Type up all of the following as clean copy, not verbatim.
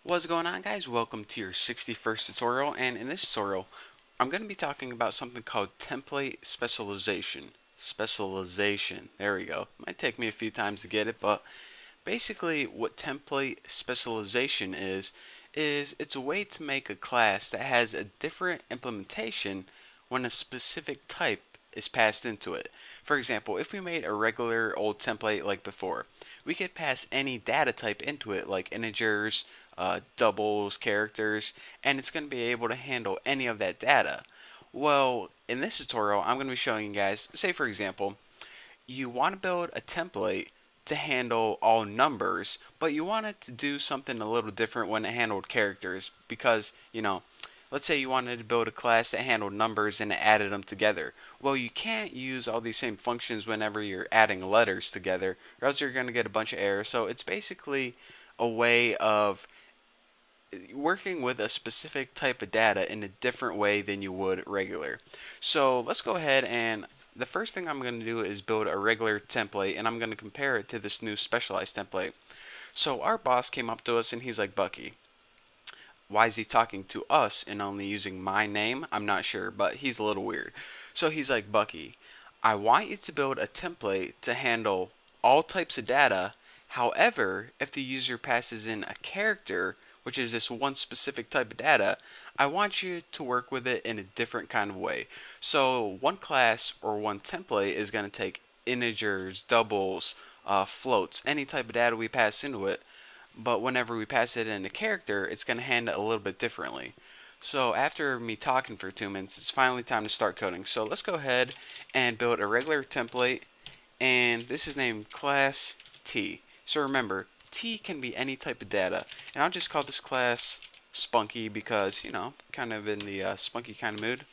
What's going on, guys? Welcome to your 61st tutorial, and in this tutorial I'm going to be talking about something called template specialization. There we go. Might take me a few times to get it, but basically what template specialization is it's a way to make a class that has a different implementation when a specific type is passed into it. For example, if we made a regular old template like before, we could pass any data type into it, like integers, doubles, characters, and it's going to be able to handle any of that data. Well, in this tutorial, I'm going to be showing you guys, say for example, you want to build a template to handle all numbers, but you want it to do something a little different when it handled characters because, let's say you wanted to build a class that handled numbers and it added them together. Well, you can't use all these same functions whenever you're adding letters together, or else you're going to get a bunch of errors. So it's basically a way of working with a specific type of data in a different way than you would regular. So let's go ahead, and the first thing I'm going to do is build a regular template, and I'm going to compare it to this new specialized template. So our boss came up to us and he's like, Bucky, why is he talking to us and only using my name? I'm not sure, but he's a little weird. So he's like, Bucky, I want you to build a template to handle all types of data. However, if the user passes in a character, which is this one specific type of data, I want you to work with it in a different kind of way. So one class or one template is going to take integers, doubles, floats, any type of data we pass into it, but whenever we pass it in a character, it's going to handle it a little bit differently. So after me talking for 2 minutes, it's finally time to start coding. So let's go ahead and build a regular template, and this is named class T. So remember, T can be any type of data, and I'll just call this class Spunky because, kind of in the spunky kind of mood.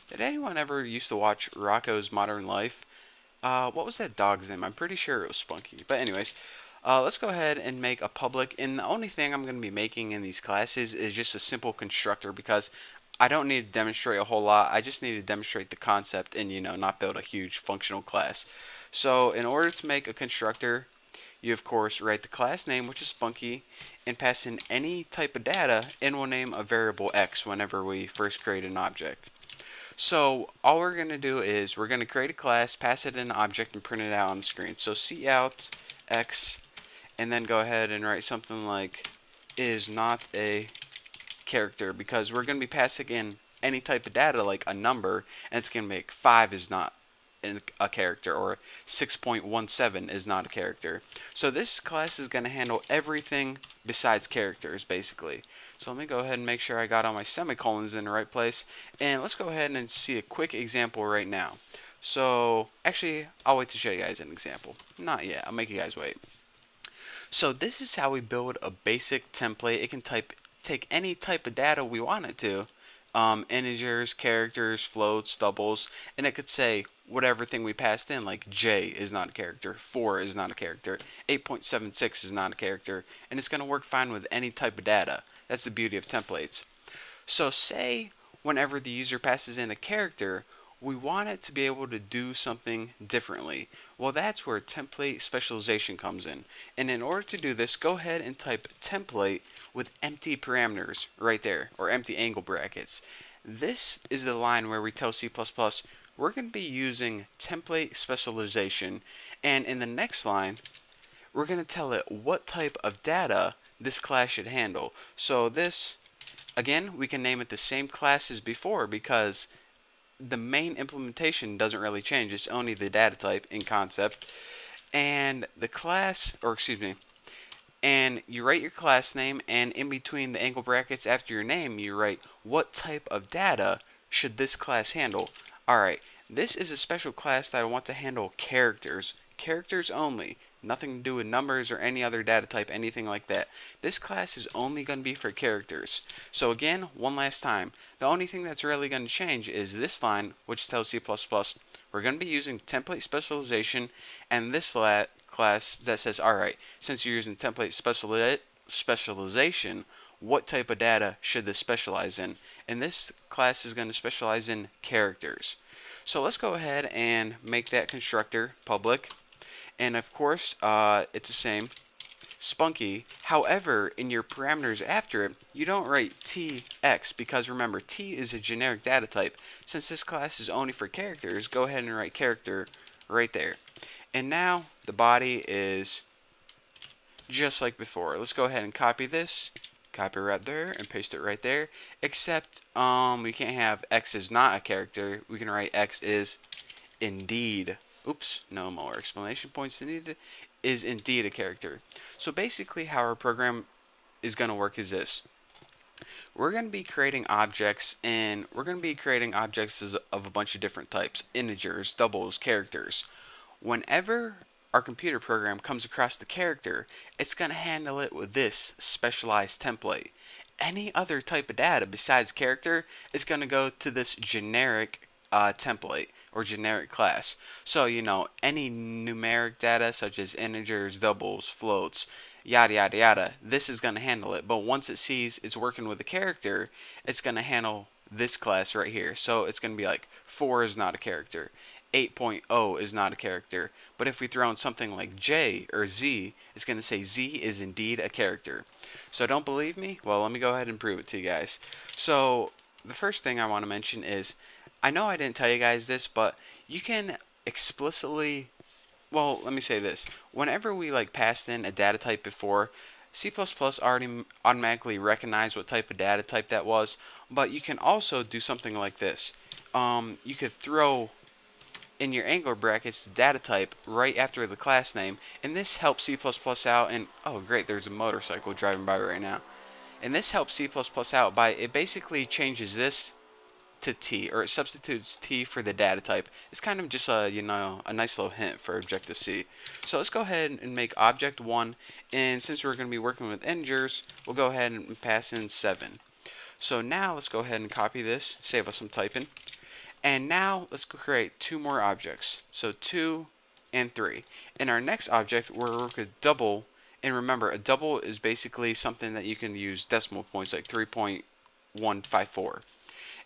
Did anyone ever used to watch Rocco's Modern Life? What was that dog's name? I'm pretty sure it was Spunky. But anyways, let's go ahead and make a public. And the only thing I'm going to be making in these classes is just a simple constructor because I don't need to demonstrate a whole lot. I just need to demonstrate the concept and, not build a huge functional class. So in order to make a constructor, you of course write the class name, which is Spunky, and pass in any type of data, and we'll name a variable x whenever we first create an object. So all we're going to do is we're going to create a class, pass it in an object, and print it out on the screen. So cout x, and then go ahead and write something like is not a character because we're going to be passing in any type of data like a number, and it's going to make 5 is not a character or 6.17 is not a character. So this class is going to handle everything besides characters basically. So let me go ahead and make sure I got all my semicolons in the right place, and let's go ahead and see a quick example right now. So actually I'll wait to show you guys an example. Not yet, I'll make you guys wait. So this is how we build a basic template. It can take any type of data we want it to. Integers, characters, floats, doubles, and it could say whatever thing we passed in, like J is not a character, 4 is not a character, 8.76 is not a character, and it's going to work fine with any type of data. That's the beauty of templates. So say whenever the user passes in a character, we want it to be able to do something differently. Well, that's where template specialization comes in. And in order to do this, go ahead and type template with empty parameters right there, or empty angle brackets. This is the line where we tell C++ we're going to be using template specialization, and in the next line, we're going to tell it what type of data this class should handle. So this, again, we can name it the same class as before because the main implementation doesn't really change. It's only the data type in concept. And the class, or excuse me, and you write your class name, and in between the angle brackets after your name, you write what type of data should this class handle. Alright, this is a special class that I want to handle characters. Characters only. Nothing to do with numbers or any other data type, anything like that. This class is only going to be for characters. So again, one last time. The only thing that's really going to change is this line, which tells C++ we're going to be using template specialization, and this class that says, alright, since you're using template specialization, what type of data should this specialize in? And this class is going to specialize in characters. So let's go ahead and make that constructor public. And of course, it's the same. spunky. However, in your parameters after it, you don't write tx because remember, t is a generic data type. Since this class is only for characters, go ahead and write character right there. And now the body is just like before. Let's go ahead and copy this, copy right there, and paste it right there. Except we can't have x is not a character. We can write x is indeed. Oops, no more explanation points needed. Is indeed a character. So basically, how our program is going to work is this. We're going to be creating objects, and we're going to be creating objects of a bunch of different types: integers, doubles, characters. Whenever our computer program comes across the character, it's going to handle it with this specialized template. Any other type of data besides character is going to go to this generic template or generic class. So, any numeric data such as integers, doubles, floats, yada yada yada, this is going to handle it. But once it sees it's working with a character, it's going to handle this class right here. So it's going to be like 4 is not a character. 8.0 is not a character. But if we throw in something like J or Z, it's going to say Z is indeed a character. So don't believe me? Well, let me go ahead and prove it to you guys. So the first thing I want to mention is, I know I didn't tell you guys this, but you can explicitly, well, let me say this. Whenever we passed in a data type before, C++ already automatically recognized what type of data type that was, but you can also do something like this. You could throw in your angular brackets data type right after the class name, and this helps C++ out. And oh great, there's a motorcycle driving by right now. And this helps C++ out by, it basically changes this to T, or it substitutes T for the data type. It's kind of just a a nice little hint for Objective C. So let's go ahead and make object 1, and since we're going to be working with integers, we'll go ahead and pass in 7. So now let's go ahead and copy this, save us some typing. And now let's create 2 more objects. So 2 and 3. In our next object, we're going to double. And remember, a double is basically something that you can use decimal points like 3.154.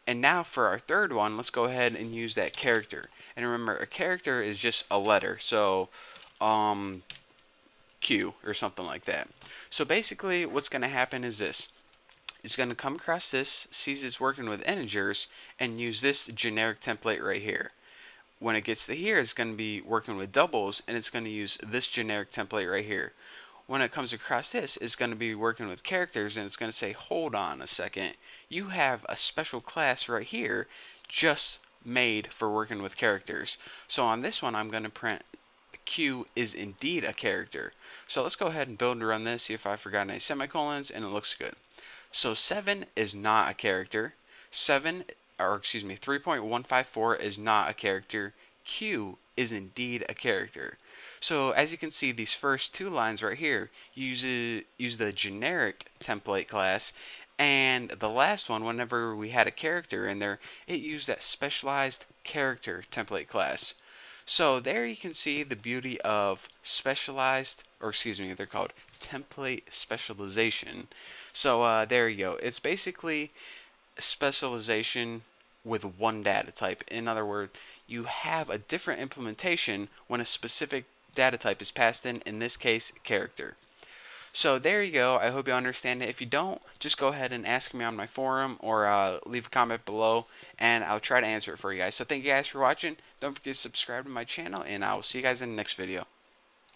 And now for our third one, let's go ahead and use that character. And remember, a character is just a letter. So Q or something like that. So basically what's going to happen is this. It's going to come across this, sees it's working with integers, and use this generic template right here. When it gets to here, it's going to be working with doubles, and it's going to use this generic template right here. When it comes across this, it's going to be working with characters, and it's going to say, hold on a second, you have a special class right here just made for working with characters. So on this one, I'm going to print Q is indeed a character. So let's go ahead and build and run this, see if I forgot any semicolons, and it looks good. So 7 is not a character. 3.154 is not a character. Q is indeed a character. So as you can see, these first 2 lines right here use the generic template class, and the last one, whenever we had a character in there, it used that specialized character template class. So there you can see the beauty of specialized, or excuse me, they're called template specialization. So there you go. It's basically specialization with one data type. In other words, you have a different implementation when a specific data type is passed in this case, character. So there you go. I hope you understand it. If you don't, just go ahead and ask me on my forum or leave a comment below, and I'll try to answer it for you guys. So thank you guys for watching. Don't forget to subscribe to my channel, and I will see you guys in the next video.